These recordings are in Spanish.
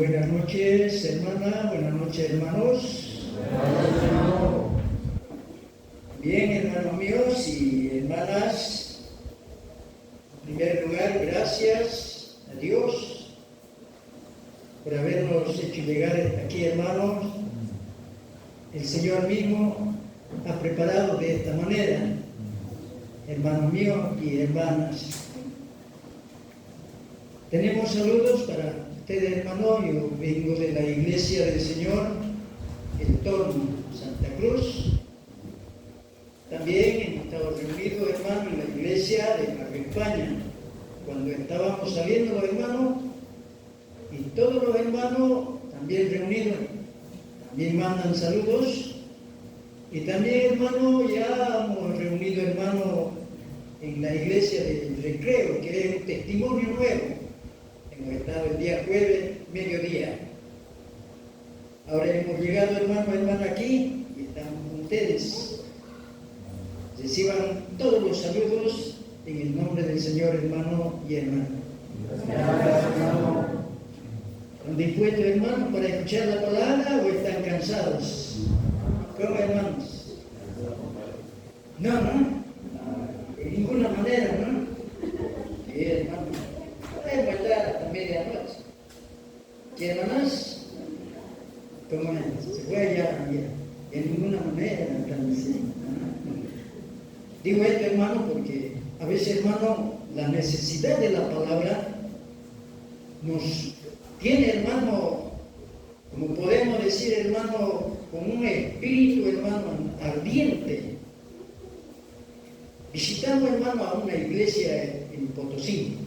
Buenas noches, hermana. Buenas noches, hermanos. Buenas noches, hermano. Bien, hermanos míos y hermanas. En primer lugar, gracias a Dios por habernos hecho llegar aquí, hermanos. El Señor mismo ha preparado de esta manera, hermanos míos y hermanas. Tenemos saludos para ustedes, hermanos. Yo vengo de la Iglesia del Señor, el Torno, Santa Cruz. También hemos estado reunidos, hermanos, en la Iglesia de Nueva España. Cuando estábamos saliendo los hermanos, y todos los hermanos también reunidos, también mandan saludos. Y también, hermanos, ya hemos reunido, hermanos, en la Iglesia del Recreo, que es un testimonio nuevo. Hemos estado el día jueves, mediodía. Ahora hemos llegado, hermano, hermana, aquí y estamos con ustedes. Reciban todos los saludos en el nombre del Señor, hermano y hermana. Gracias, hermano. ¿Están dispuestos, hermanos, para escuchar la palabra o están cansados? ¿Cómo, hermanos? No, de ninguna manera, ¿no? Sí, hermano. Podemos estar hasta medianoche. ¿Quieren más? ¿Cómo es? Se puede ya, de ninguna manera, están. Digo esto, hermano, porque a veces, hermano, la necesidad de la palabra nos tiene, hermano, como podemos decir, hermano, con un espíritu, hermano, ardiente. Visitamos, hermano, a una iglesia en Potosí,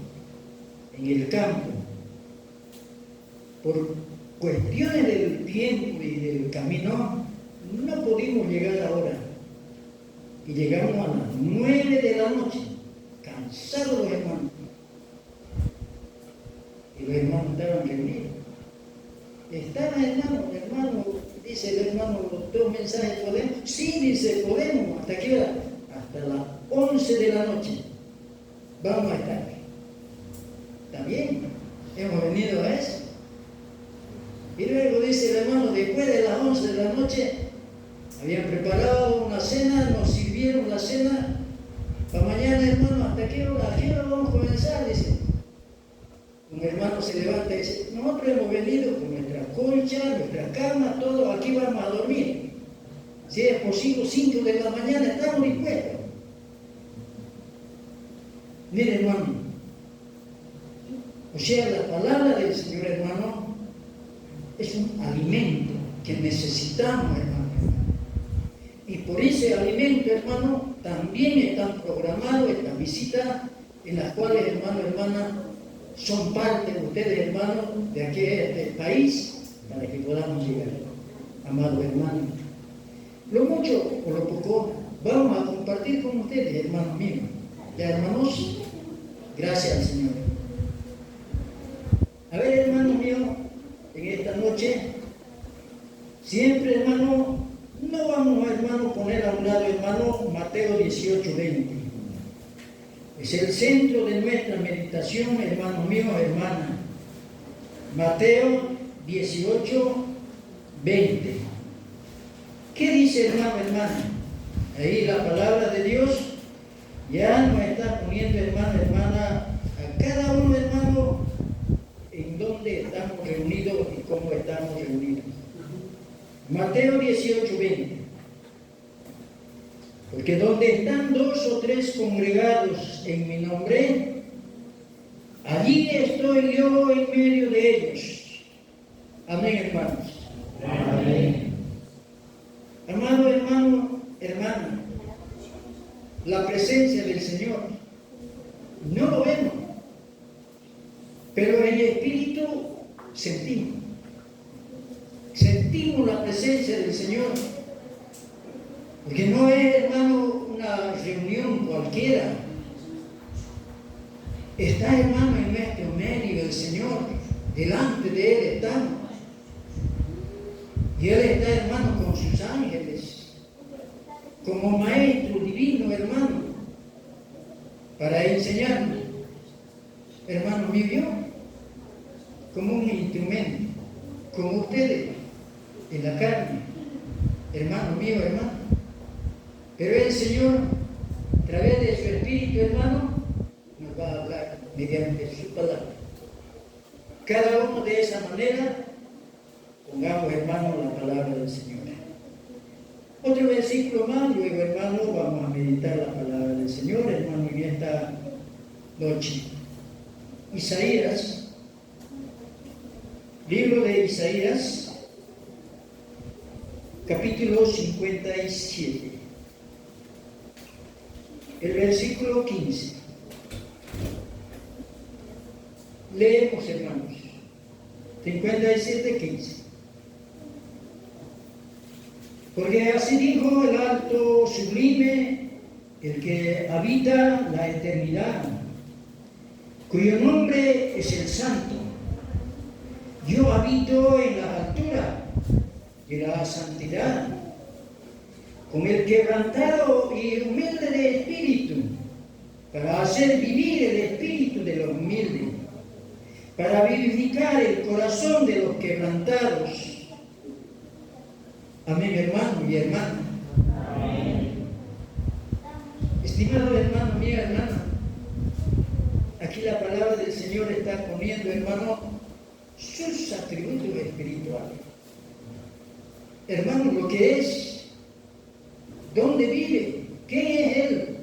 en el campo. Por cuestiones del tiempo y del camino, no pudimos llegar ahora. Y llegamos a las 9 de la noche, cansados los hermanos. Y los hermanos estaban reunidos. Estaban, hermano, dice el hermano, los 2 mensajes, ¿podemos? Sí, dice, podemos. ¿Hasta qué hora? Hasta las 11 de la noche. Vamos a estar. ¿Está bien? Hemos venido a eso. Y luego dice el hermano, después de las 11 de la noche, habían preparado una cena, nos sirvieron la cena. Para mañana, hermano, ¿hasta qué hora? ¿A qué hora vamos a comenzar? Dice. Un hermano se levanta y dice, nosotros hemos venido con nuestra colcha, nuestra cama, todo, aquí vamos a dormir. Si es posible, 5 de la mañana estamos dispuestos. Mire, hermano, o sea, la palabra del Señor, hermano, es un alimento que necesitamos, hermano. Y por ese alimento, hermano, también están programadas estas visitas en las cuales, hermano, hermana, son parte de ustedes, hermanos, de aquí, de este país, para que podamos llegar, amados hermanos. Lo mucho o lo poco, vamos a compartir con ustedes, hermanos míos. Ya, hermanos, gracias al Señor. A ver, hermanos míos, en esta noche, siempre, hermano, no vamos a, hermano, poner a un lado, hermano, Mateo 18:20. Es el centro de nuestra meditación, hermanos míos, hermanas. Mateo 18:20. ¿Qué dice, hermano, hermana? Ahí la palabra de Dios ya nos está poniendo, hermano, hermana, a cada uno, hermano, en dónde estamos reunidos y cómo estamos reunidos. Mateo 18:20. Porque donde están 2 o 3 congregados en mi nombre, allí estoy yo en medio de ellos. Amén, hermanos. Amén. Amado hermano, hermana, la presencia del Señor no lo vemos, pero en el espíritu sentimos. Sentimos la presencia del Señor. Porque no es, hermano, una reunión cualquiera. Está, hermano, en nuestro medio el Señor. Delante de Él estamos. Y Él está, hermano, con sus ángeles. Como maestro divino, hermano. Para enseñarnos. Hermano mío, como un instrumento. como ustedes, en la carne, hermano mío, hermano. Pero el Señor, a través de su Espíritu, hermano, nos va a hablar mediante su palabra. Cada uno de esa manera, pongamos, hermano, la palabra del Señor. Otro versículo más, luego, hermano, vamos a meditar la palabra del Señor, hermano, en esta noche. Isaías, libro de Isaías, capítulo 57, el versículo 15. Leemos, hermanos, 57, 15. Porque así dijo el alto sublime, el que habita la eternidad, cuyo nombre es el Santo. Yo habito en la altura de la santidad, con el quebrantado y humilde de espíritu, para hacer vivir el espíritu de los humildes, para vivificar el corazón de los quebrantados. Amén, hermano y hermana. Amén. Estimado hermano, mi hermana, aquí la palabra del Señor está poniendo, hermano, sus atributos espirituales. Hermano, lo que es, dónde vive, quién es Él.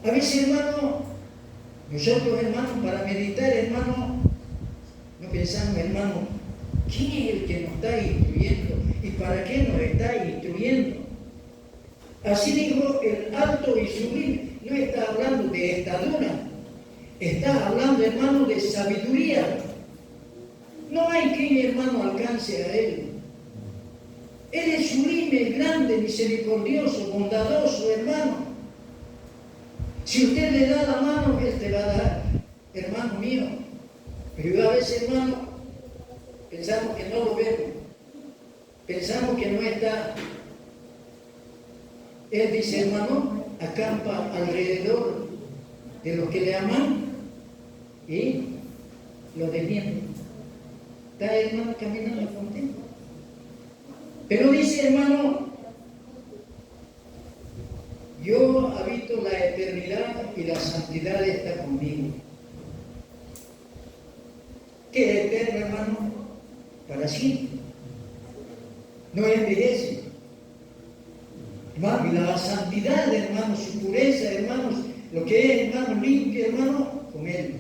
A veces, hermano, nosotros, hermanos, para meditar, hermano, no pensamos, hermano, ¿quién es el que nos está instruyendo? ¿Y para qué nos está instruyendo? Así dijo el alto y sublime. No está hablando de estatura, está hablando, hermano, de sabiduría. No hay quien, hermano, alcance a Él. Él es sublime, grande, misericordioso, bondadoso, hermano. Si usted le da la mano, Él te va a dar, hermano mío. Pero a veces, hermano, pensamos que no lo vemos. Pensamos que no está. Él dice, hermano, acampa alrededor de los que le aman y lo defiende. Está, hermano, caminando contigo. Pero dice, hermano, yo habito la eternidad y la santidad está conmigo. ¿Qué es eterno, hermano? Para siempre. No envejece. Hermano, y la santidad, hermano, su pureza, hermanos, lo que es, hermano, limpio, hermano, con Él.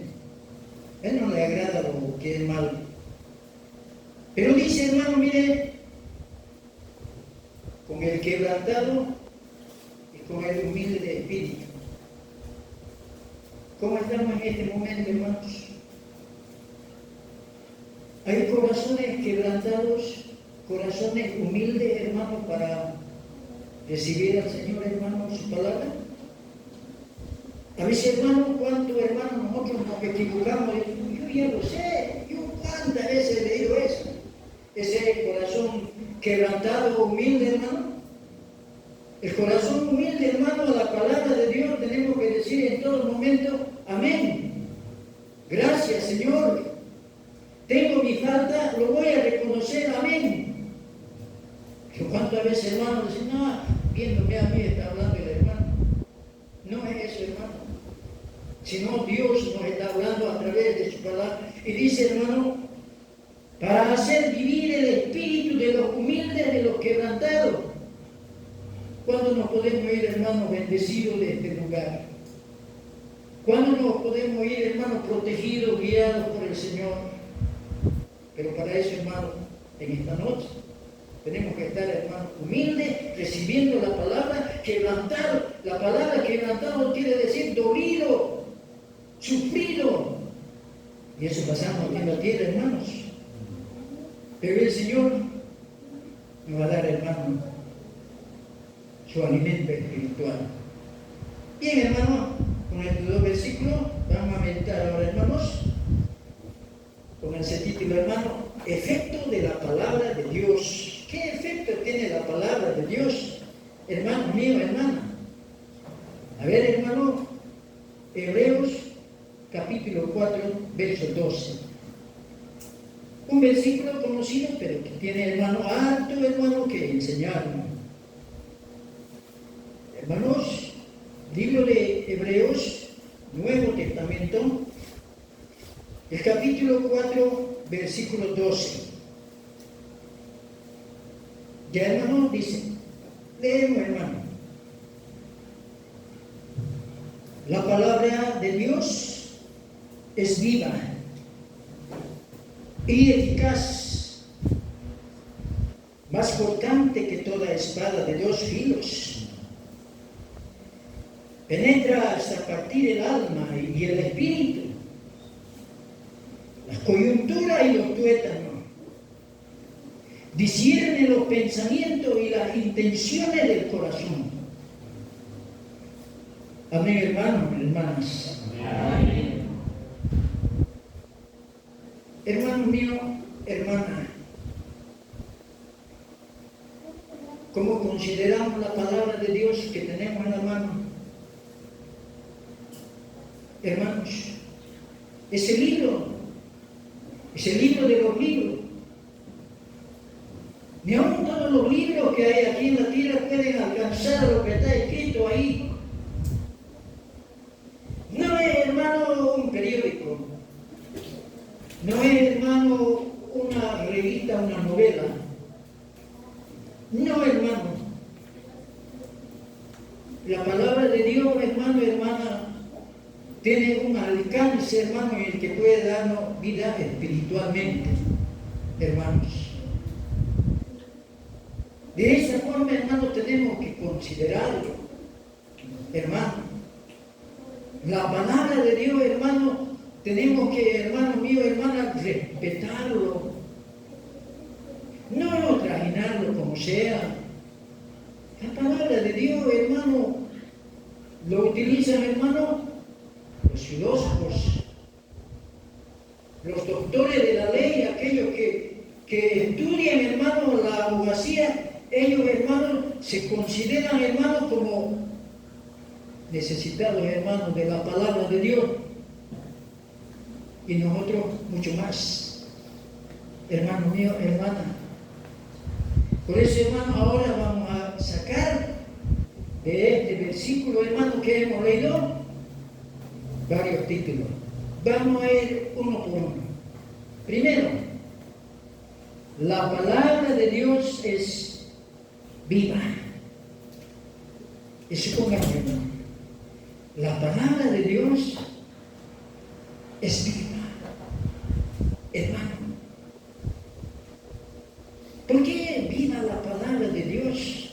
Él no le agrada lo que es malo. Pero dice, hermano, mire, con el quebrantado y con el humilde de espíritu. ¿Cómo estamos en este momento, hermanos? Hay corazones quebrantados, corazones humildes, hermanos, para recibir al Señor, hermano, su palabra. A veces, hermano, ¿cuántos hermanos nosotros nos equivocamos? Yo ya lo sé, yo cuántas veces he leído eso. Ese corazón quebrantado, humilde, hermano. El corazón humilde, hermano, a la palabra de Dios tenemos que decir en todo momento, amén. Gracias, Señor. Tengo mi falta, lo voy a reconocer, amén. Pero cuántas veces, hermano, dicen, no, viéndome a mí está hablando el hermano. No es eso, hermano. Sino Dios nos está hablando a través de su palabra. Y dice, hermano, para hacer vivir el espíritu de los humildes, de los quebrantados. ¿Cuándo nos podemos ir, hermanos, bendecidos de este lugar? ¿Cuándo nos podemos ir, hermanos, protegidos, guiados por el Señor? Pero para eso, hermanos, en esta noche tenemos que estar, hermanos, humildes, recibiendo la palabra, quebrantado. La palabra quebrantado quiere decir dolido, sufrido. Y eso pasamos aquí en la tierra, hermanos. Pero el Señor nos va a dar, hermanos, su alimento espiritual. Bien, hermanos, con estos dos versículos vamos a meditar ahora, hermanos, con ese título, hermano, efecto de la palabra de Dios. ¿Qué efecto tiene la palabra de Dios, hermano mío, hermana? A ver, hermano, Hebreos capítulo 4, verso 12. Un versículo conocido, pero que tiene, hermano, harto, hermano, que enseñarnos. Hermanos, libro de Hebreos, Nuevo Testamento, el capítulo 4, versículo 12. Ya, hermano, dice, leemos, hermano. La palabra de Dios es viva y eficaz, más cortante que toda espada de 2 filos. Penetra hasta partir el alma y el espíritu, la coyuntura y los tuétanos. Discierne los pensamientos y las intenciones del corazón. Amén, hermanos, hermanas. Amén. Hermano mío, hermana, ¿cómo consideramos la palabra de Dios que tenemos en la mano? Hermanos, ese libro de los libros, ni aun todos los libros que hay aquí en la tierra pueden alcanzar lo que está escrito ahí. No es, hermano, un periódico, no es, hermano, una revista, una novela. No, hermano. La palabra de Dios, hermano, hermana, tiene un alcance, hermano, en el que puede darnos vida espiritualmente, hermanos. De esa forma, hermano, tenemos que considerarlo, hermano. La palabra de Dios, hermano, tenemos que, hermano mío, hermana, respetarlo. No trajinarlo como sea. La palabra de Dios, hermano, lo utilizan, hermano, los filósofos, los doctores de la ley, aquellos que estudian, hermano, la abogacía. Ellos, hermanos, se consideran, hermanos, como necesitados, hermanos, de la palabra de Dios. Y nosotros mucho más. Hermano mío, hermana. Por eso, hermano, ahora vamos a sacar de este versículo, hermano, que hemos leído, varios títulos. Vamos a ir uno por uno. Primero, la palabra de Dios es viva. Eso póngalo, hermano. La palabra de Dios es viva, hermano. ¿Por qué viva la palabra de Dios,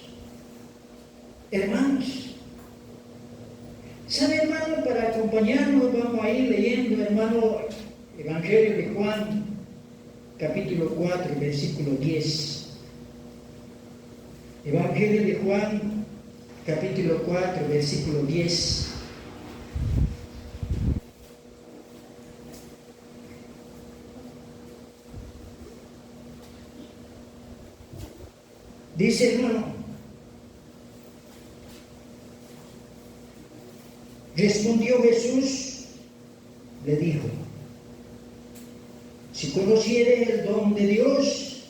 hermanos? ¿Sabe, hermano? Para acompañarnos vamos a ir leyendo, hermano, Evangelio de Juan, capítulo 4, versículo 10. Evangelio de Juan, capítulo 4, versículo 10. Dice, hermano, respondió Jesús, le dijo, si conocieres el don de Dios,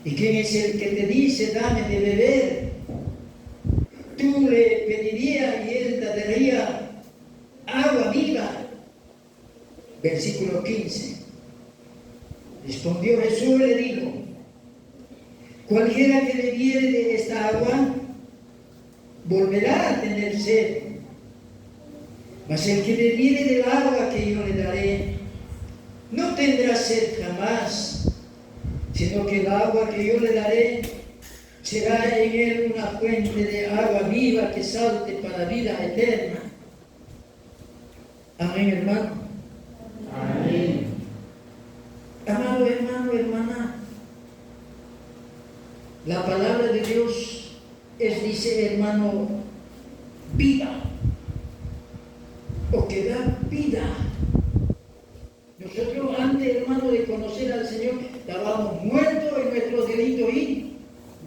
y quién es el que te dice, dame de beber, tú le pedirías y él te daría agua viva. Versículo 15. Respondió Jesús, le dijo, cualquiera que bebiere de esta agua, volverá a tener sed. Mas el que bebiere del agua que yo le daré, no tendrá sed jamás, sino que el agua que yo le daré será en él una fuente de agua viva que salte para vida eterna. Amén, hermano. Amén. Amado hermano, hermana, la palabra de Dios es, dice, hermano, viva, o que da vida. Nosotros antes, hermano, de conocer al Señor, estábamos muertos en nuestros delitos y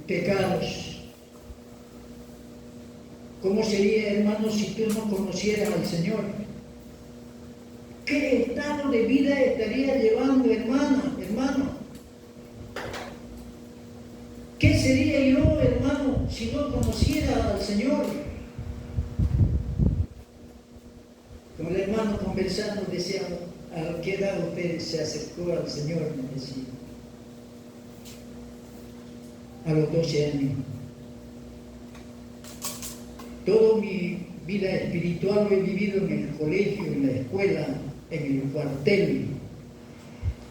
pecados. ¿Cómo sería, hermano, si tú no conocieras al Señor? ¿Qué estado de vida estaría llevando, hermana, hermano? ¿Qué sería yo, hermano, si no conociera al Señor? Como el hermano conversando decía, ¿a qué edad usted se acercó al Señor? Me decía. A los 12 años. Toda mi vida espiritual lo he vivido en el colegio, en la escuela, en el cuartel.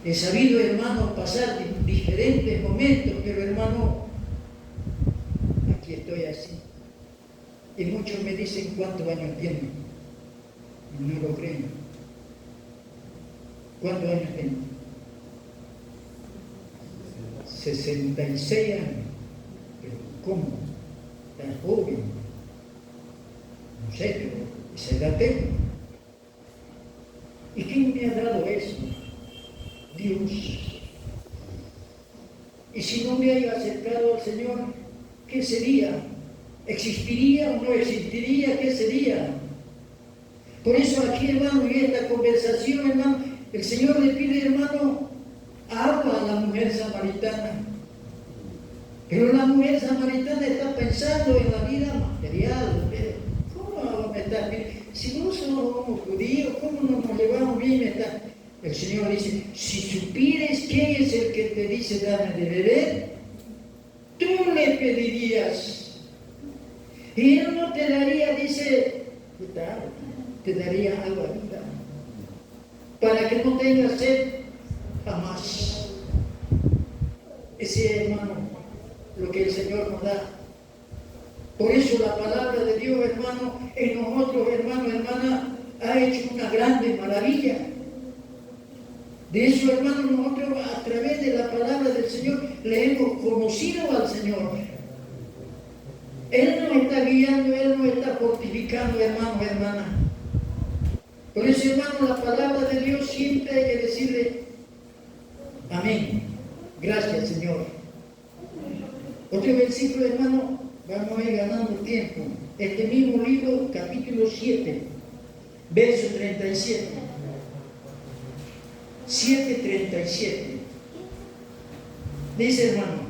He sabido, hermano, pasar diferentes momentos, pero hermano, aquí estoy así. Y muchos me dicen cuántos años tiene. No lo creen. ¿Cuántos años tengo? 66 años. Pero ¿cómo? Tan joven. No sé, pero esa edad tengo. ¿Y quién me ha dado eso? Dios. Y si no me haya acercado al Señor, ¿qué sería? ¿Existiría o no existiría? ¿Qué sería? Por eso aquí, hermano, en esta conversación, hermano, el Señor le pide, hermano, agua a la mujer samaritana. Pero la mujer samaritana está pensando en la vida material. ¿Cómo agua me está pidiendo? Si no somos judíos, ¿cómo no nos llevamos bien? El Señor dice, si supieres quién es el que te dice dame de beber, tú le pedirías. Y Él no te daría, dice, te daría agua viva, para que no tengas sed jamás. Ese, hermano, lo que el Señor nos da. Por eso la palabra de Dios, hermano, en nosotros, hermano, hermana, ha hecho una grande maravilla. De eso, hermano, nosotros a través de la palabra del Señor le hemos conocido al Señor. Él nos está guiando, Él nos está fortificando, hermano, hermana. Por eso, hermano, la palabra de Dios siempre hay que decirle amén. Gracias, Señor. Otro versículo, hermano, vamos a ir ganando tiempo. Este mismo libro, capítulo 7, verso 37. 7:37. Dice, hermano,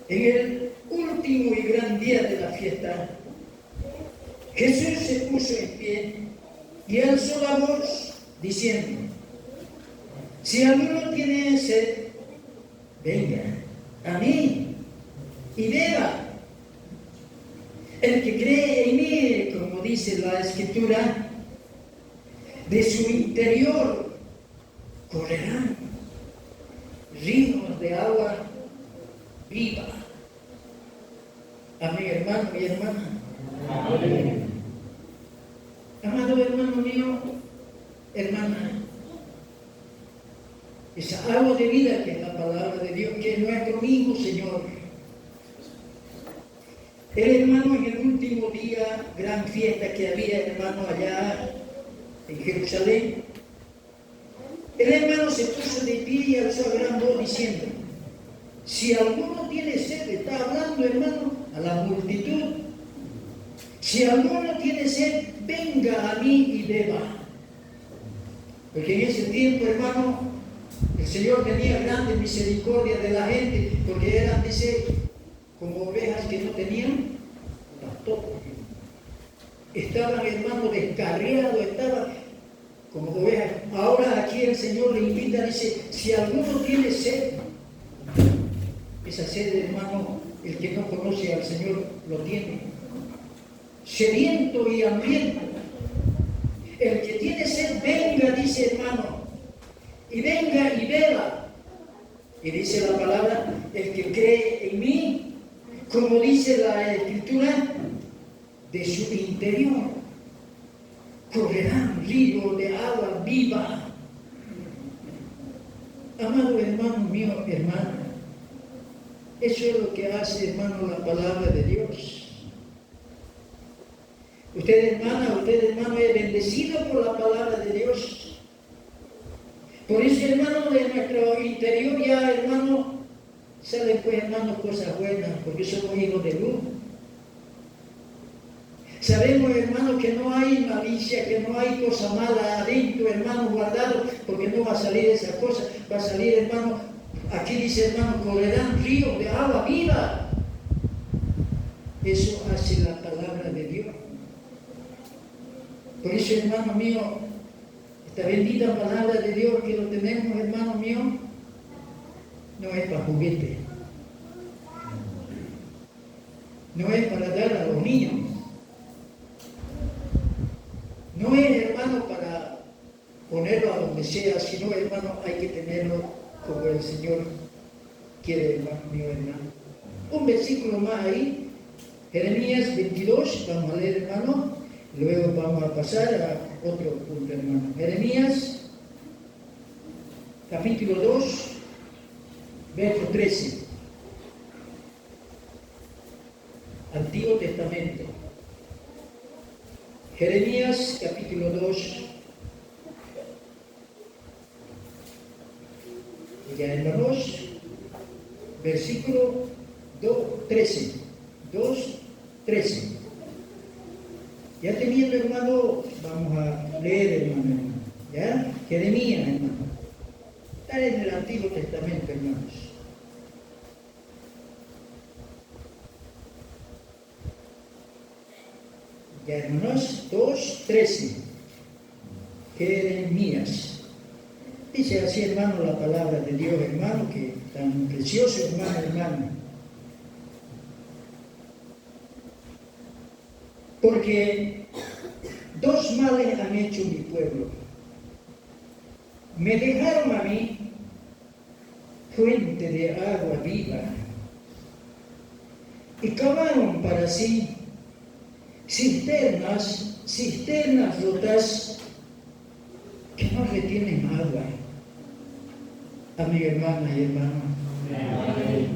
en el último y gran día de la fiesta, Jesús se puso en pie y alzó la voz diciendo, si alguno tiene sed, venga a mí y beba. El que cree en mí, como dice la Escritura, de su interior correrán ríos de agua viva. Amén, hermano y hermana. Amén. Amado hermano mío, hermana, esa agua de vida que es la palabra de Dios, que es nuestro mismo Señor. El hermano, en el último día, gran fiesta que había, hermano, allá en Jerusalén, el hermano se puso de pie y alzó a gran voz diciendo, si alguno tiene sed, está hablando, hermano, a la multitud, si alguno tiene sed, venga a mí y beba. Porque en ese tiempo, hermano, el Señor tenía grande misericordia de la gente, porque eran, dice, como ovejas que no tenían pastor. Estaban, hermanos, descarriados, estaban como ovejas. Ahora aquí el Señor le invita, dice, si alguno tiene sed, esa sed, hermano, el que no conoce al Señor lo tiene. Sediento y hambriento. El que tiene sed, venga, dice, hermano, y venga y beba. Y dice la palabra, el que cree en mí, como dice la Escritura, de su interior correrán ríos de agua viva. Amado hermano mío, hermana, eso es lo que hace, hermano, la palabra de Dios. Usted, hermano, es bendecido por la palabra de Dios. Por eso, hermano, de nuestro interior ya, hermano, salen, pues, hermano, cosas buenas, porque somos hijos de luz. Sabemos, hermano, que no hay malicia, que no hay cosa mala adentro, hermano, guardado, porque no va a salir esa cosa. Va a salir, hermano, aquí dice, hermano, correrán ríos de agua viva. Eso hace la palabra de Dios. Por eso, hermano mío, esta bendita palabra de Dios que lo tenemos, hermano mío, no es para juguete. No es para dar a los niños. No es, hermano, para ponerlo a donde sea, sino, hermano, hay que tenerlo como el Señor quiere, hermano mío, hermano. Un versículo más ahí, Jeremías 22, vamos a leer, hermano, luego vamos a pasar a otro punto, hermano. Jeremías, capítulo 2, verso 13. Antiguo Testamento. Jeremías capítulo 2. Ya hermanos, versículo 13. 2:13. Ya teniendo, hermano, vamos a leer, hermano. ¿Ya? Jeremías, hermano. Está en el Antiguo Testamento, hermanos. Ya hermanos, 2:13. Jeremías. Dice así, hermano, la palabra de Dios, hermano, que tan precioso, hermano. Porque dos males han hecho mi pueblo. Me dejaron a mí fuente de agua viva y cavaron para sí cisternas rotas que no retienen agua. Amiga, hermana y hermano. Amén.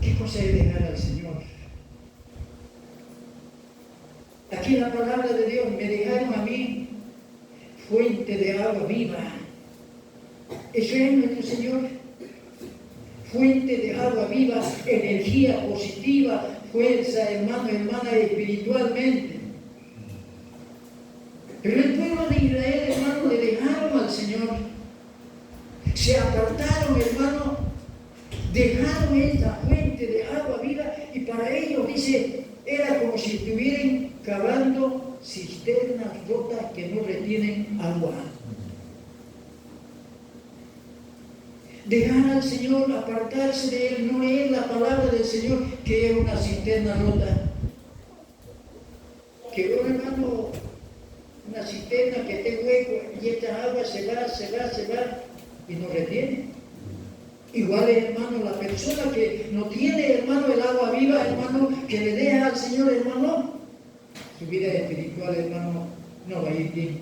¿Qué cosa es dejar al Señor? Aquí la palabra de Dios, me dejaron a mí fuente de agua viva. Eso es nuestro Señor. Fuente de agua viva, energía positiva, fuerza, hermano, hermana, espiritualmente. Pero el pueblo de Israel, hermano, le dejaron al Señor. Se apartaron, hermano, dejaron esta fuente de agua viva y para ellos, dice, era como si estuvieran cavando cisternas rotas que no retienen agua. Dejar al Señor, apartarse de Él, no es la palabra del Señor que es una cisterna rota. Que un hermano, una cisterna que esté hueco y esta agua se va y no retiene. Igual es, hermano, la persona que no tiene, hermano, el agua viva, hermano, que le deja al Señor, hermano, su vida espiritual, hermano, no va a ir bien.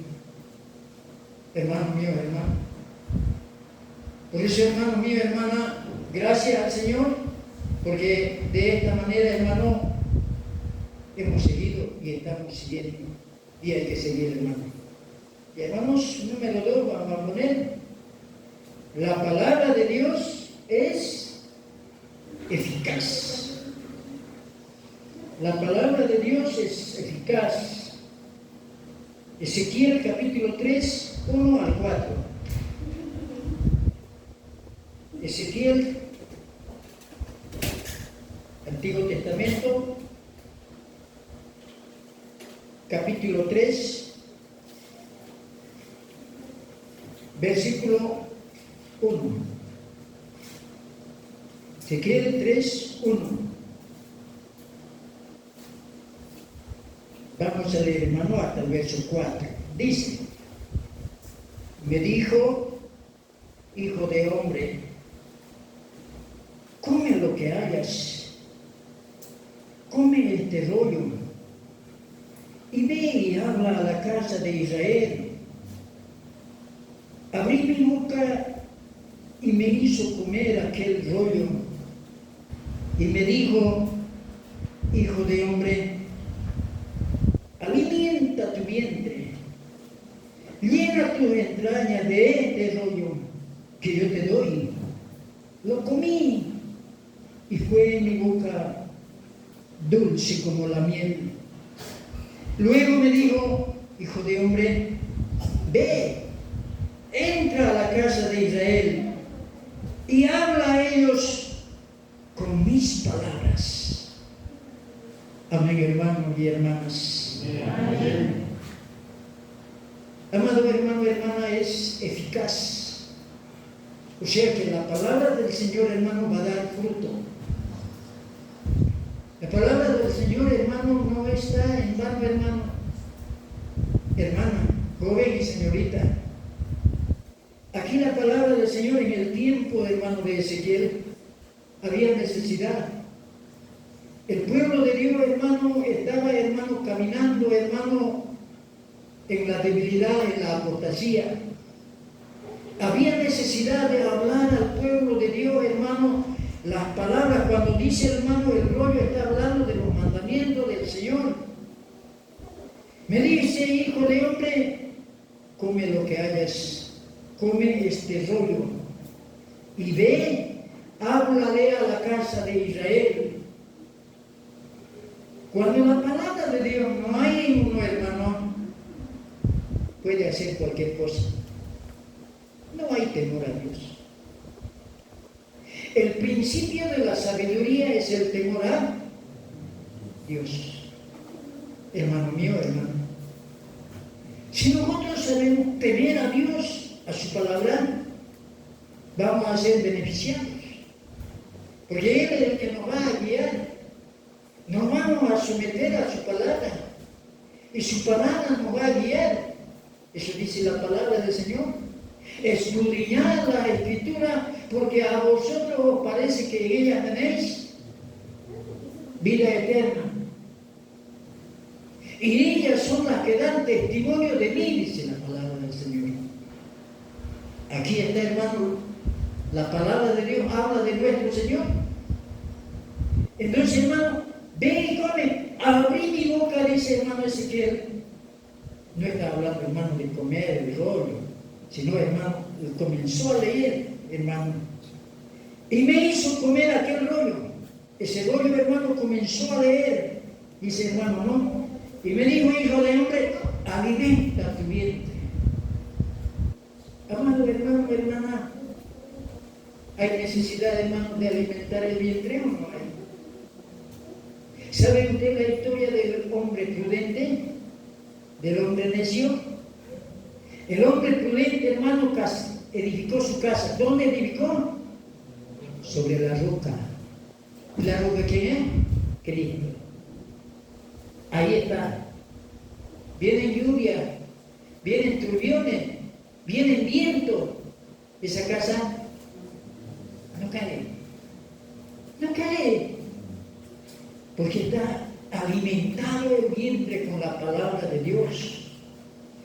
Hermano mío, hermano. Por eso, hermano mío, hermana, gracias al Señor, porque de esta manera, hermano, hemos seguido y estamos siguiendo. Y hay que seguir, hermano. Y hermanos, número 2, vamos a poner, la palabra de Dios es eficaz. La palabra de Dios es eficaz. Ezequiel capítulo 3, 1 al 4. Ezequiel, Antiguo Testamento, capítulo 3, versículo 1. Ezequiel 3, 1. Vamos a leer, hermano, hasta el verso 4. Dice, me dijo, hijo de hombre, come lo que hayas, come este rollo, y ve y habla a la casa de Israel. Abrí mi boca y me hizo comer aquel rollo, y me dijo, hijo de hombre, alimenta tu vientre, llena tus entrañas de este rollo que yo te doy. Lo comí y fue en mi boca dulce como la miel, Luego me dijo, hijo de hombre, ve, entra a la casa de Israel y habla a ellos con mis palabras. Amén, hermanos y hermanas. Amén. Amado hermano, hermana, es eficaz. O sea que la palabra del Señor, hermano, va a dar fruto. La palabra del Señor, hermano, no está en vano, hermano, hermana, joven y señorita. Aquí la palabra del Señor en el tiempo, hermano, de Ezequiel, había necesidad. El pueblo de Dios, hermano, estaba, hermano, caminando, hermano, en la debilidad, en la apostasía. Había necesidad de hablar al pueblo de Dios, hermano, las palabras. Cuando dice, hermano, el rollo está hablando de los mandamientos del Señor. Me dice, hijo de hombre, come lo que hayas, come este rollo y ve, háblale a la casa de Israel. Cuando la palabra de Dios no hay en uno, hermano, puede hacer cualquier cosa. No hay temor a Dios. El principio de la sabiduría es el temor a Dios. Hermano mío, hermano. Si nosotros sabemos temer a Dios, a su palabra, vamos a ser beneficiados. Porque Él es el que nos va a guiar. Nos vamos a someter a su palabra. Y su palabra nos va a guiar. Eso dice la palabra del Señor. Escudriñad la Escritura, porque a vosotros os parece que en ella tenéis vida eterna. Y ellas son las que dan testimonio de mí, dice la palabra del Señor. Aquí está, hermano, la palabra de Dios habla de nuestro Señor. Entonces, hermano, ve y come. Abrí mi boca, dice hermano Ezequiel. No está hablando, hermano, de comer el rollo, sino, hermano, comenzó a leer, hermano. Y me hizo comer aquel rollo. Ese rollo, hermano, comenzó a leer. Dice, hermano, no. Y me dijo, hijo de hombre, alimenta tu vientre. Amado hermano, hermana, ¿hay necesidad, hermano, de alimentar el vientre o no hay? ¿Sabe usted la historia del hombre prudente? ¿Del hombre necio? El hombre prudente, hermano, edificó su casa. ¿Dónde edificó? Sobre la roca. ¿Y la roca quién es? Cristo. Ahí está. Vienen lluvias, vienen turbiones, vienen vientos. Esa casa no cae. No cae. Porque está alimentado el vientre con la palabra de Dios.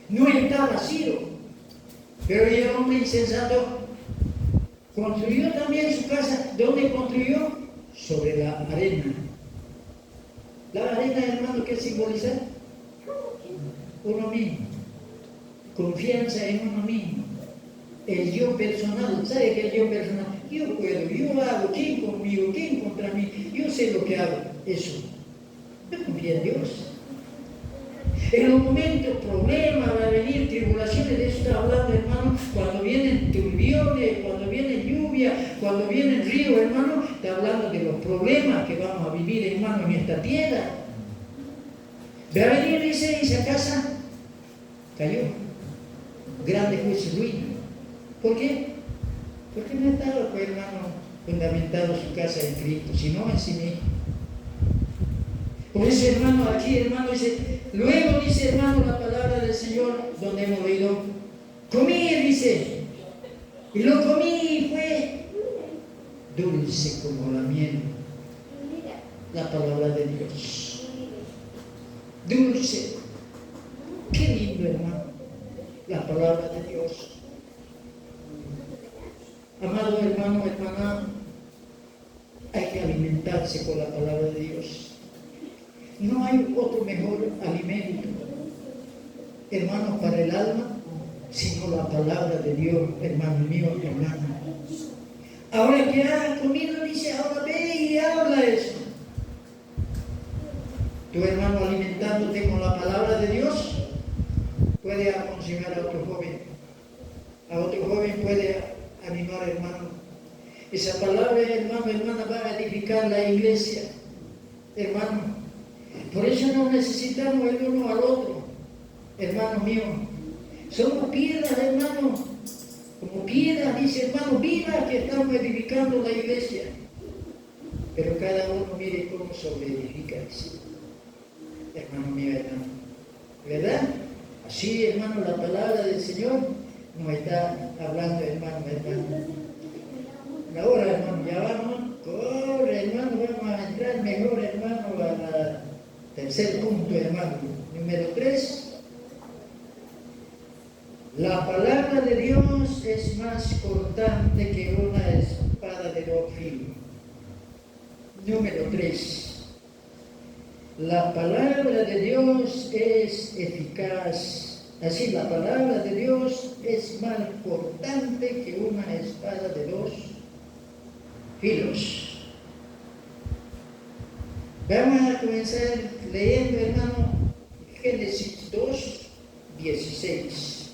No está vacío. Pero el hombre insensato construyó también su casa. ¿Dónde construyó? Sobre la arena. La arena, hermano, ¿qué simboliza? Uno mismo. Confianza en uno mismo. El yo personal. ¿Sabe qué es el yo personal? Yo puedo, yo hago. ¿Quién conmigo? ¿Quién contra mí? Yo sé lo que hago. Eso. No confía en Dios. En los momentos, problemas, va a venir tribulaciones, de eso está hablando, hermano, cuando vienen turbiones, cuando viene lluvia, cuando vienen ríos, hermano, está hablando de los problemas que vamos a vivir, hermano, en esta tierra. Va a venir, dice, esa casa cayó. Grande fue su ruina. ¿Por qué? Porque no estaba, pues, hermano, fundamentado su casa en Cristo, sino en sí mismo. Por eso, hermano, aquí, hermano, dice, luego dice, hermano, la palabra del Señor, donde hemos leído, comí, dice, y lo comí y fue dulce como la miel. La palabra de Dios. Dulce. Qué lindo, hermano, la palabra de Dios. Amado hermano, hermana, hay que alimentarse con la palabra de Dios. No hay otro mejor alimento, hermano, para el alma, sino la palabra de Dios, hermano mío, hermana. Ahora que has comido, dice, ahora ve y habla eso. Tu hermano alimentándote con la palabra de Dios puede aconsejar a otro joven. A otro joven puede animar, hermano. Esa palabra, hermano, hermana, va a edificar la iglesia, hermano. Por eso no necesitamos el uno al otro, hermano mío. Somos piedras, hermano. Como piedras, dice hermano, viva que estamos edificando la iglesia. Pero cada uno mire cómo sobreedifica, dice. Hermano mío, hermano. ¿Verdad? Así, hermano, la palabra del Señor nos está hablando, hermano, hermano. Ahora, hermano, ya vamos. Corre, hermano, vamos a entrar mejor, hermano, al tercer punto, hermano. Número 3. La palabra de Dios es más cortante que una espada de dos filos. Número 3. La palabra de Dios es eficaz. Así, la palabra de Dios es más cortante que una espada de dos filos. Vamos a comenzar leyendo, hermano, Génesis 2, 16.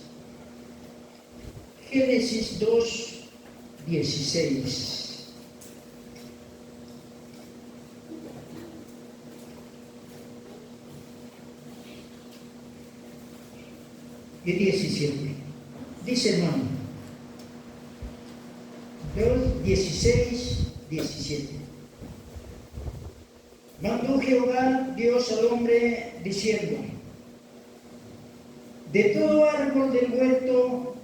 Génesis 2, 16. Y 17. Dice, hermano, 2, 16, 17. Mandó Jehová Dios al hombre diciendo: de todo árbol del huerto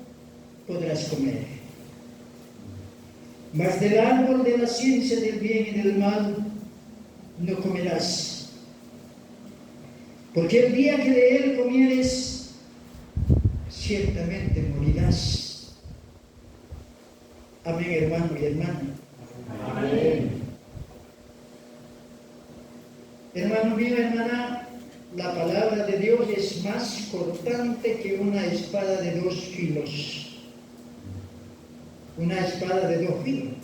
podrás comer, mas del árbol de la ciencia del bien y del mal no comerás, porque el día que de él comieres, ciertamente morirás. Amén, hermano y hermana. Amén. Hermano mío, hermana, la palabra de Dios es más cortante que una espada de dos filos. Una espada de dos filos.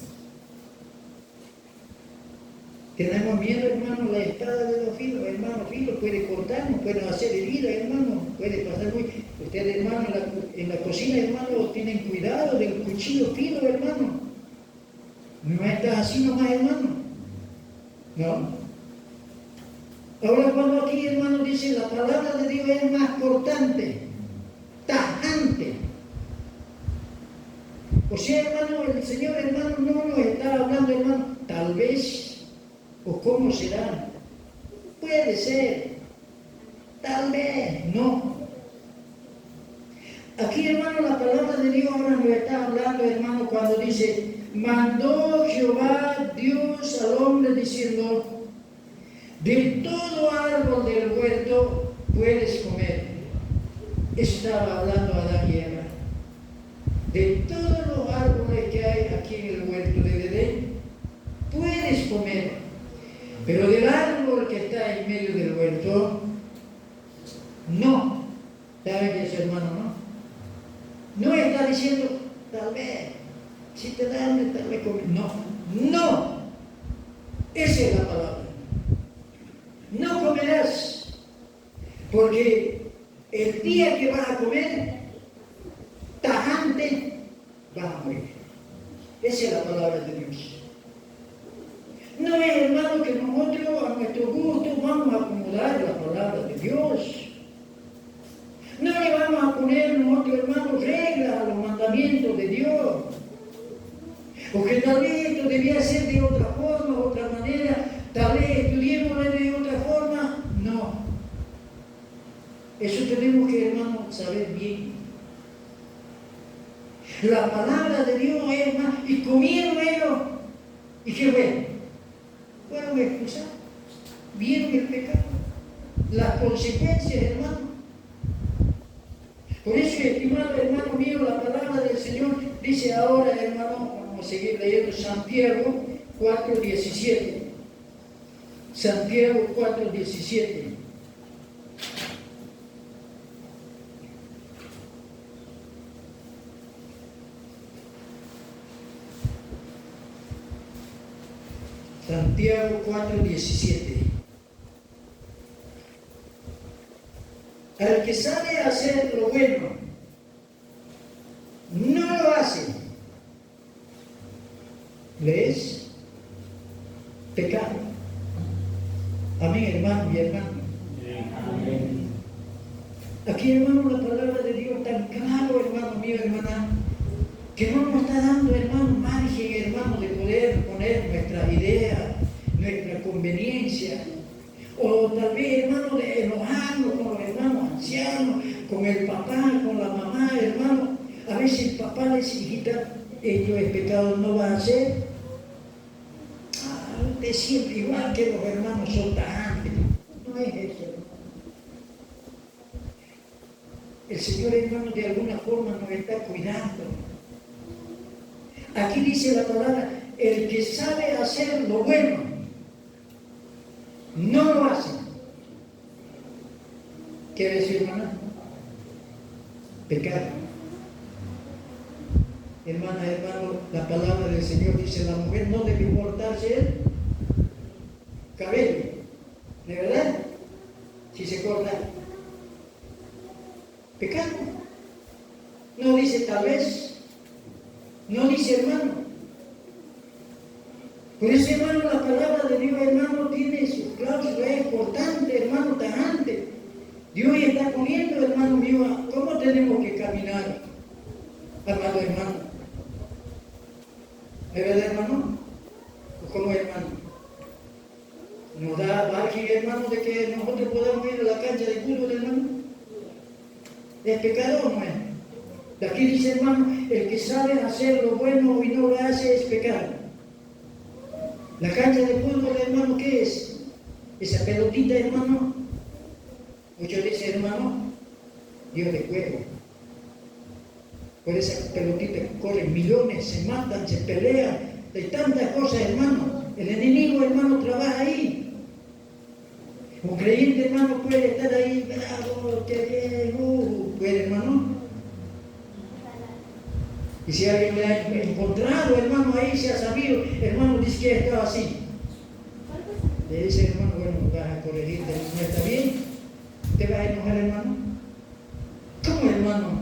Tenemos miedo, hermano, la espada de dos filos. Hermano, filo puede cortarnos, puede hacer herida, hermano, puede pasar muy. Ustedes, hermano, en la cocina, hermano, tienen cuidado del cuchillo filo, hermano. No estás así nomás, hermano. No. Ahora cuando aquí, hermano, dice la palabra de Dios es más cortante, tajante. O sea, hermano, el Señor, hermano, no nos está hablando, hermano, tal vez, o cómo será. Puede ser, tal vez, no. Aquí, hermano, la palabra de Dios ahora nos está hablando, hermano, cuando dice: mandó Jehová Dios al hombre diciendo: de todo árbol del huerto puedes comer. Estaba hablando Adán y Eva. De todos los árboles que hay aquí en el huerto del Edén, puedes comer. Pero del árbol que está en medio del huerto, no. ¿Saben qué es, hermano? No está diciendo, tal vez, si te dan, tal vez comer. No, no. Esa es la palabra. No comerás, porque el día que vas a comer, tajante, vas a morir. Esa es la palabra de Dios. No es, hermano, que nosotros a nuestro gusto vamos a acomodar la palabra de Dios. No le vamos a poner nosotros, hermano, reglas a los mandamientos de Dios. Porque tal vez esto debía ser de otra forma, de otra manera. Tal vez estudiemos de otra forma. No. Eso tenemos que, hermano, saber bien. La palabra de Dios es más. Y comieron ellos. ¿Y qué fue? Fueron expulsados. Vieron el pecado. Las consecuencias, hermano. Por eso, estimado hermano mío, la palabra del Señor dice ahora, hermano, vamos a seguir leyendo Santiago 4:17. Santiago 4:17. Santiago 4:17. Al que sabe hacer lo bueno, no lo hace, le es pecado. Amén, hermano y hermano. Amén. Aquí, hermano, la palabra de Dios tan claro, hermano mío, hermana, que no nos está dando, hermano, margen, hermano, de poder poner nuestra idea, nuestra conveniencia, o tal vez, hermano, de enojarnos con los hermanos ancianos, con el papá, con la mamá, hermano. A veces el papá le dice, hijita, ello es pecado, no va a hacer. Usted siempre igual que los hermanos son tajantes. No es eso, hermano. El Señor, hermano, de alguna forma nos está cuidando. Aquí dice la palabra, el que sabe hacer lo bueno, no lo hace. ¿Qué decir, hermana? Pecado. Hermana, hermano, la palabra del Señor dice, la mujer no debe cortarse el cabello. ¿De verdad? Si se corta, pecado. No dice tal vez, no dice hermano. Por eso, hermano, la palabra de Dios, hermano, tiene su cláusula, es importante, hermano, tajante. Dios está poniendo, hermano mío, cómo tenemos que caminar, amado hermano. ¿Es verdad, hermano? ¿O cómo, hermano? ¿Nos da margen, hermano, de que nosotros podamos ir a la cancha de fútbol, hermano? ¿Es pecador, no es? De aquí dice, hermano, el que sabe hacer lo bueno y no lo hace es pecado. La cancha de fútbol, hermano, ¿qué es? Esa pelotita, hermano. Muchos dicen, hermano, Dios de juego. Por esa pelotita corren millones, se matan, se pelean, de tantas cosas, hermano. El enemigo, hermano, trabaja ahí. Un creyente, hermano, puede estar ahí, bravo, qué bien, puede, hermano. Y si alguien le ha encontrado, hermano, ahí se ha sabido, hermano, dice que estaba así. Le dice, hermano, bueno, vas a corregirte, no está bien. ¿Te vas a enojar, hermano? ¿Cómo, hermano?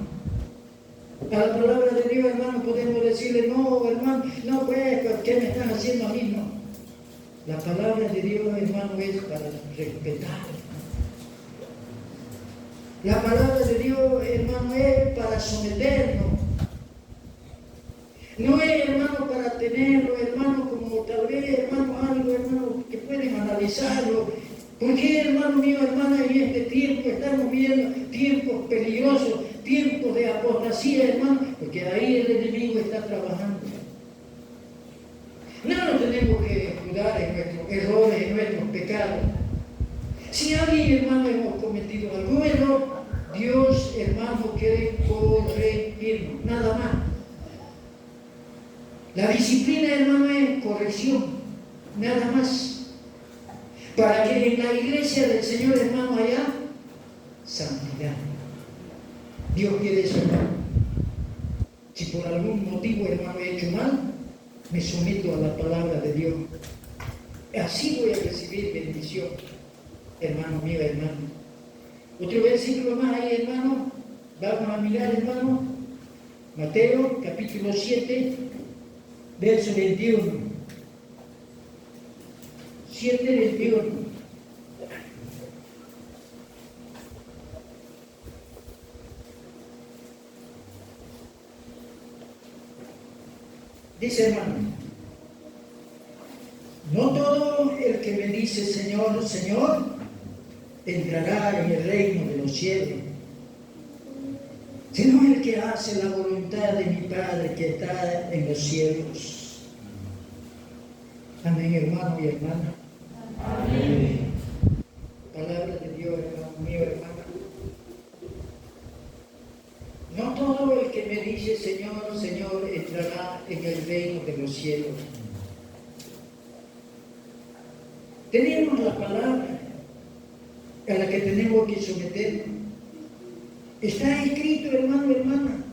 A la palabra de Dios, hermano, podemos decirle, no, hermano, no, pues, ¿qué me están haciendo a mí? No. La palabra de Dios, hermano, es para respetar. La palabra de Dios, hermano, es para someternos. No es, hermano, para tenerlo, hermano, como tal vez, hermano, algo, hermano, que pueden analizarlo. Porque, hermano mío, hermana, en este tiempo estamos viendo tiempos peligrosos, tiempos de apostasía, hermano, porque ahí el enemigo está trabajando. No nos tenemos que escudar en nuestros errores, en nuestros pecados. Si alguien, hermano, hemos cometido algún error, Dios, hermano, quiere corregirnos, nada más. La disciplina, hermano, es corrección, nada más. Para que en la iglesia del Señor, hermano, haya santidad. Dios quiere eso, hermano. Si por algún motivo, hermano, he hecho mal, me someto a la palabra de Dios. Así voy a recibir bendición, hermano mío, hermano. Otro versículo más ahí, hermano. Vamos a mirar, hermano. Mateo, capítulo 7, verso 21. 7:21. Dice, hermano, no todo el que me dice Señor, Señor, entrará en el reino de los cielos, sino el que hace la voluntad de mi Padre que está en los cielos. Amén, hermano y hermana. Amén. Palabra de Dios, hermano mío, hermana. No todo el que me dice Señor, Señor, entrará en el reino de los cielos. Tenemos la palabra a la que tenemos que someternos. Está escrito, hermano, hermana.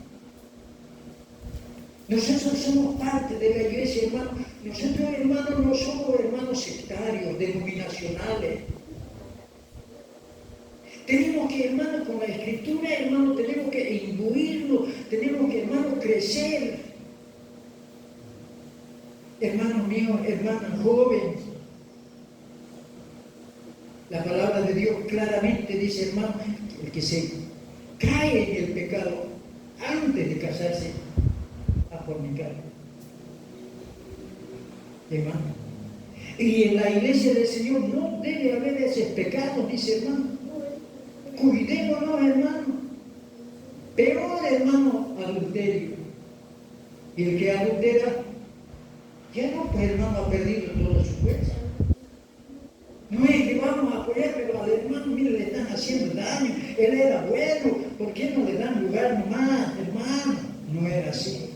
Nosotros somos parte de la iglesia, hermano. Nosotros, hermanos, no somos hermanos sectarios, denominacionales. Tenemos que, hermano, con la Escritura, hermano, tenemos que imbuirlo, tenemos que, hermano, crecer. Hermano mío, hermana joven, la palabra de Dios claramente dice, hermano, el que se cae en el pecado antes de casarse a fornicar. Hermano. Y en la iglesia del Señor no debe haber ese pecado, dice hermano. Cuidémonos, hermano. Peor, hermano, adulterio. Y el que adultera, ya no, pues hermano, ha perdido toda su fuerza. No es que vamos a apoyar, pero al hermano, mire, le están haciendo daño. Él era bueno, ¿por qué no le dan lugar nomás, hermano? No era así.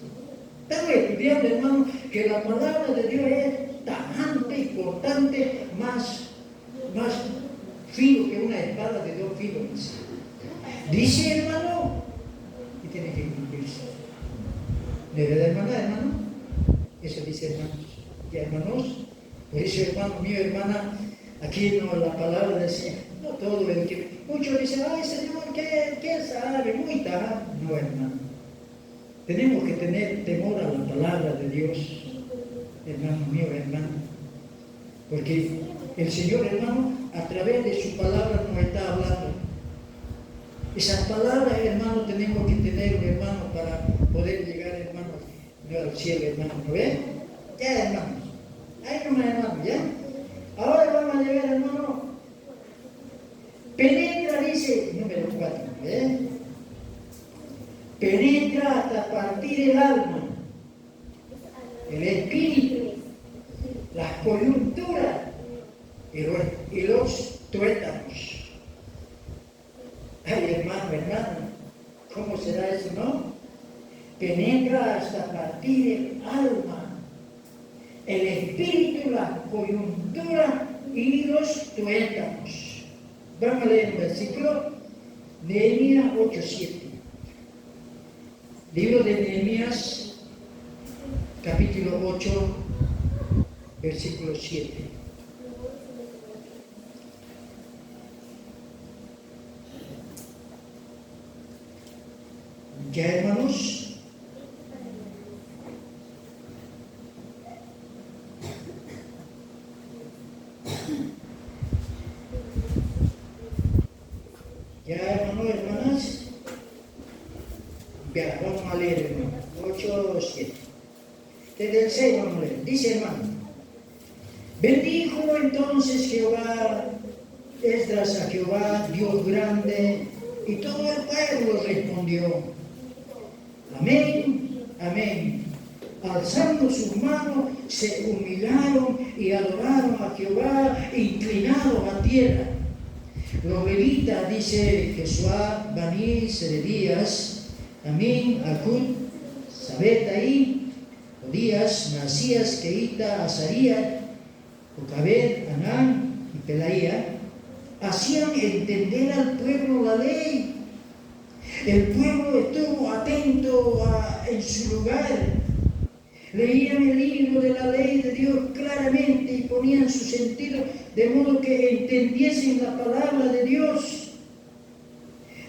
Estamos estudiando, hermano, que la palabra de Dios es tajante, importante, más filo que una espada de 2 filos. Dice, hermano, y tiene que cumplirse. ¿De verdad, hermano? Eso dice, hermanos. Y hermanos, por eso, hermano mío, hermana, aquí no la palabra decía, no todo el que. Muchos dicen, ay, Señor, ¿qué sabe? Muy tarde. No, hermano. Tenemos que tener temor a la palabra de Dios, hermano mío, hermano. Porque el Señor, hermano, a través de su palabra nos está hablando. Esas palabras, hermano, tenemos que tener, hermano, para poder llegar, hermano, al cielo, hermano. ¿No ven? Ya, hermanos. Ahí nomás, hermano, ya. Ahora vamos a llegar, hermano. Penetra, dice, número 4, ¿eh? Penetra hasta partir el alma, el espíritu, las coyunturas y los tuétanos. Ay, hermano, ¿cómo será eso, no? Penetra hasta partir el alma, el espíritu, las coyunturas y los tuétanos. Vamos a leer un versículo, Nehemías 8:7. Libro de Nehemías, capítulo 8, versículo 7. Ya, hermanos, hermanas, ya, vamos a leer, hermano, 8, 7. Desde el 6 vamos a leer. Dice, hermano, bendijo entonces Jehová Esdras a Jehová, Dios grande, y todo el pueblo respondió, amén, amén. Alzando sus manos, se humillaron y adoraron a Jehová, inclinados a tierra. Los levitas, dice Jesuá, Baní, Seredías, Amín, Acud, Sabetaí, Odías, Masías, Keita, Azarías, Ocabed, Anán y Pelaía, hacían entender al pueblo la ley. El pueblo estuvo atento en su lugar. Leían el libro de la ley de Dios claramente y ponían su sentido de modo que entendiesen la palabra de Dios.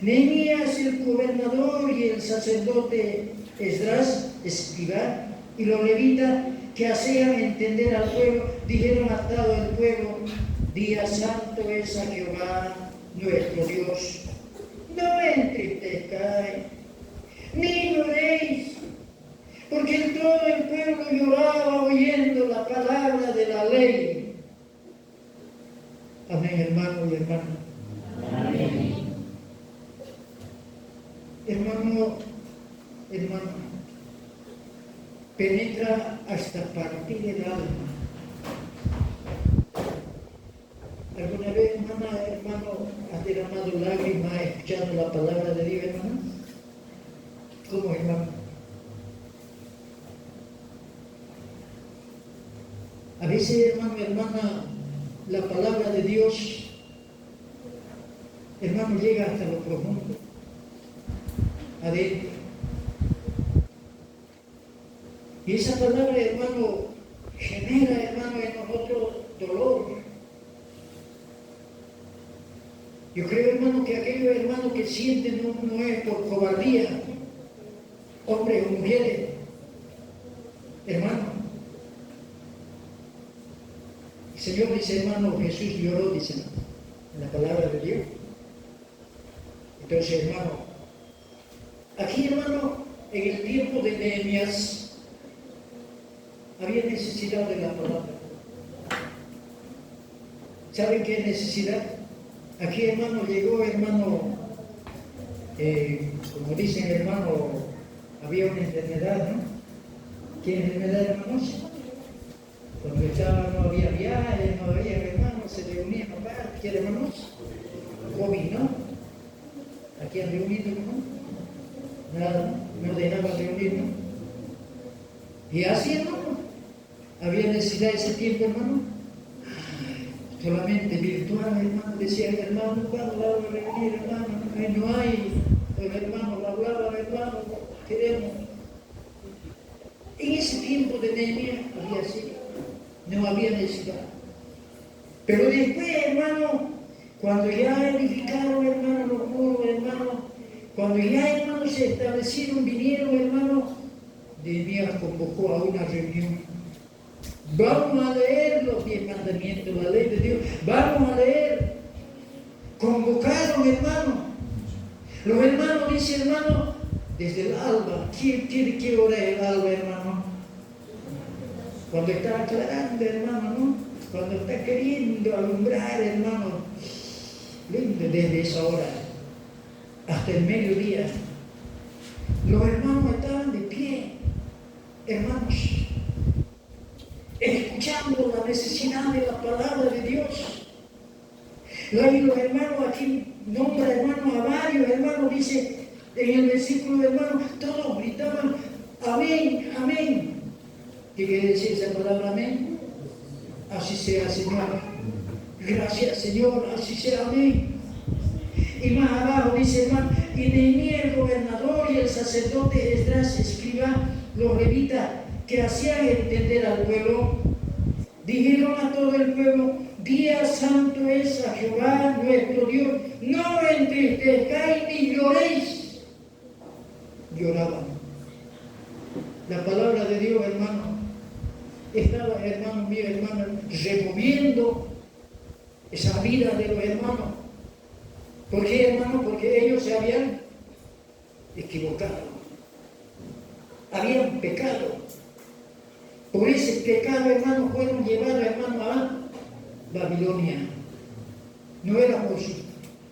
Nehemías, el gobernador, y el sacerdote Esdras, escriba, y los levitas que hacían entender al pueblo, dijeron a todo el pueblo, día santo es a Jehová nuestro Dios. No entristezcáis, ni lloréis, porque todo el pueblo lloraba oyendo la palabra de la ley. Amén, hermano y hermana. Amén. Hermano, penetra hasta partir el alma. ¿Alguna vez, hermano, has derramado lágrimas escuchando la palabra de Dios, hermano? ¿Cómo, hermano? A veces, hermana, la palabra de Dios, hermano, llega hasta lo profundo, adentro. Y esa palabra, hermano, genera, hermano, en nosotros dolor. Yo creo, hermano, que aquellos hermanos que sienten no es por cobardía, hombres o mujeres, hermano. El Señor dice, hermano, Jesús lloró, dice en la palabra de Dios. Entonces, hermano, aquí, hermano, en el tiempo de Nehemías, había necesidad de la palabra. ¿Saben qué necesidad? Aquí, hermano, llegó, hermano, como dicen, hermano, había una enfermedad, ¿no? ¿Qué enfermedad, hermanos? Cuando estaba, no había viajes, no había, hermanos, se reunían, papá, ¿qué, hermanos? COVID, ¿no? Aquí han reunido, ¿no? Nada, no dejaban reunirnos. Y así, hermano, había necesidad ese tiempo, hermano. Solamente virtual, hermano, decía el hermano, ¿cuándo la vamos a reunir, hermano? No hay, los hermanos hablaban, hermano, queremos. En ese tiempo de Nehemías había así, no había necesidad. Pero después, hermano, cuando ya edificaron, hermano, los muros, hermano, cuando ya, hermano, se establecieron, vinieron, hermano, Nehemías convocó a una reunión. Vamos a leer los 10 mandamientos, la ley de Dios. Vamos a leer. Convocaron, hermano. Los hermanos dicen, hermano, desde el alba. ¿Qué hora es el alba, hermano? Cuando está aclarando, hermano, ¿no? Cuando está queriendo alumbrar, hermano. Lindo, desde esa hora hasta el mediodía. Los hermanos estaban de pie, hermanos, escuchando la necesidad de la palabra de Dios. Y los hermanos aquí nombra, hermanos, a varios hermanos, dice en el versículo, hermanos, todos gritaban, amén, amén. ¿Qué quiere decir esa palabra amén? Así sea, Señor. Gracias, Señor, así sea, amén. Y más abajo dice, hermano, y Nehemías el gobernador y el sacerdote Esdras, escriba, los levitas, que hacían entender al pueblo, dijeron a todo el pueblo, día santo es a Jehová nuestro Dios, no entristezcáis ni lloréis. Lloraban. La palabra de Dios, hermano, estaba, hermano mío, hermano, removiendo esa vida de los hermanos. ¿Por qué, hermano? Porque ellos se habían equivocado, habían pecado. Por ese pecado, hermano, fueron llevados, hermano, a Babilonia. No era por su.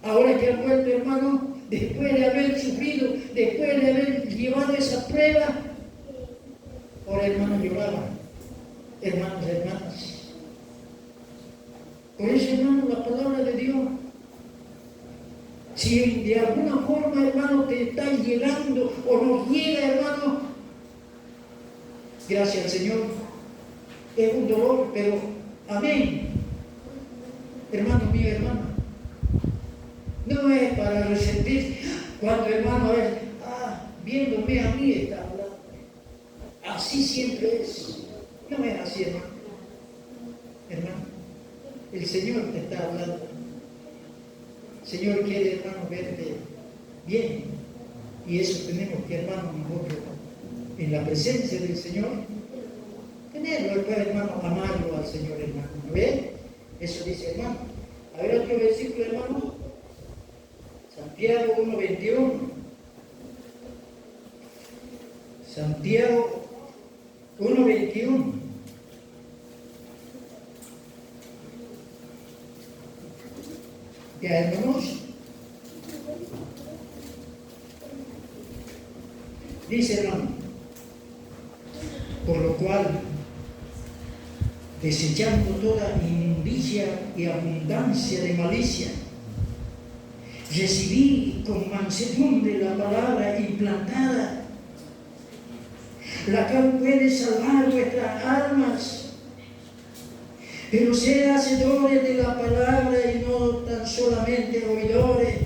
Ahora que han vuelto, hermano, después de haber sufrido, después de haber llevado esa prueba, ahora, hermano, lloraban. Hermanos, hermanas. Por eso, hermano, la palabra de Dios, si de alguna forma, hermano, te está llegando o nos llega, hermano, gracias al Señor, es un dolor, pero amén. Hermano mío, hermano, no es para resentir cuando, hermano, es, viéndome a mí está hablando. Así siempre es. No es así, hermano. Hermano, el Señor te está hablando. El Señor quiere, hermano, verte bien. Y eso tenemos que, hermano, nosotros, en la presencia del Señor, tenerlo, después, hermano, amarlo al Señor, hermano. ¿No ve? Eso dice, hermano. A ver otro versículo, hermano. Santiago 1:21. Santiago 1:21. Ya, hermanos. Dice, hermano, por lo cual, desechando toda inmundicia y abundancia de malicia, recibí con mansedumbre la palabra implantada, la cual puede salvar vuestras almas. Pero sed hacedores de la palabra y no tan solamente oidores,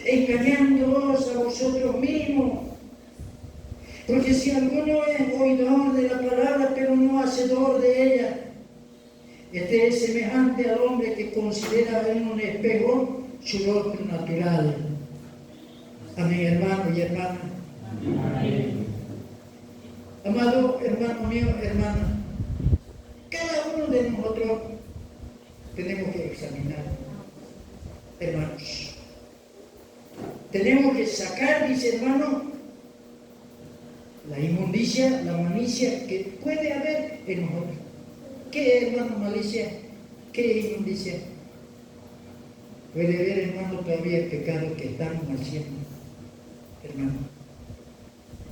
engañándoos a vosotros mismos. Porque si alguno es oidor de la palabra, pero no hacedor de ella, este Este es semejante al hombre que considera en un espejo su rostro natural. Amén, hermano y hermana. Amén. Amado hermano mío, hermana, cada uno de nosotros tenemos que examinar, hermanos. Tenemos que sacar, dice hermano, la inmundicia, la malicia que puede haber en nosotros. ¿Qué es, hermano, malicia? ¿Qué es inmundicia? Puede haber, hermano, todavía el pecado que estamos haciendo, hermano.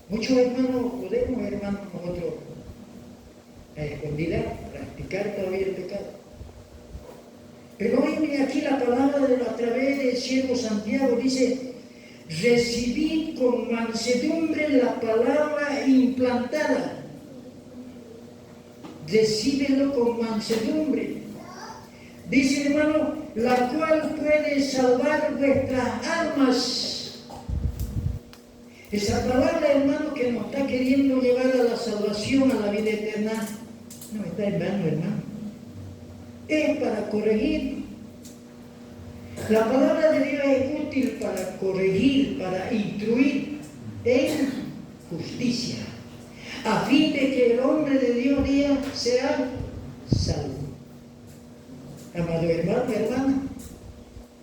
Muchos hermanos podemos, hermanos, nosotros a escondida practicar todavía el pecado. Pero hoy aquí la palabra a través del siervo Santiago dice: recibid con mansedumbre la palabra implantada. Recíbelo con mansedumbre. Dice, hermano, la cual puede salvar vuestras almas. Esa palabra, hermano, que nos está queriendo llevar a la salvación, a la vida eterna, no está en vano, hermano. Es para corregir. La palabra de Dios es útil para corregir, para instruir en justicia, a fin de que el hombre de Dios día sea salvo. Amado hermano, hermana.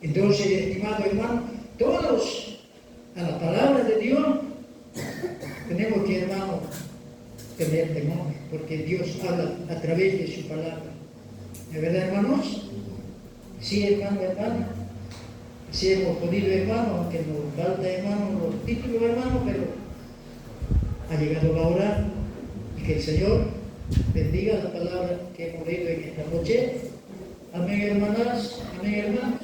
Entonces, estimado hermano, todos a la palabra de Dios tenemos que, hermano, tener temor, porque Dios habla a través de su palabra. ¿De verdad, hermanos? Sí, hermano, hermana. Sí hemos podido, hermano, aunque nos falta, hermano, los títulos, hermano, pero ha llegado la hora y que el Señor bendiga la palabra que hemos leído en esta noche. Amén, hermanas. Amén, hermanos.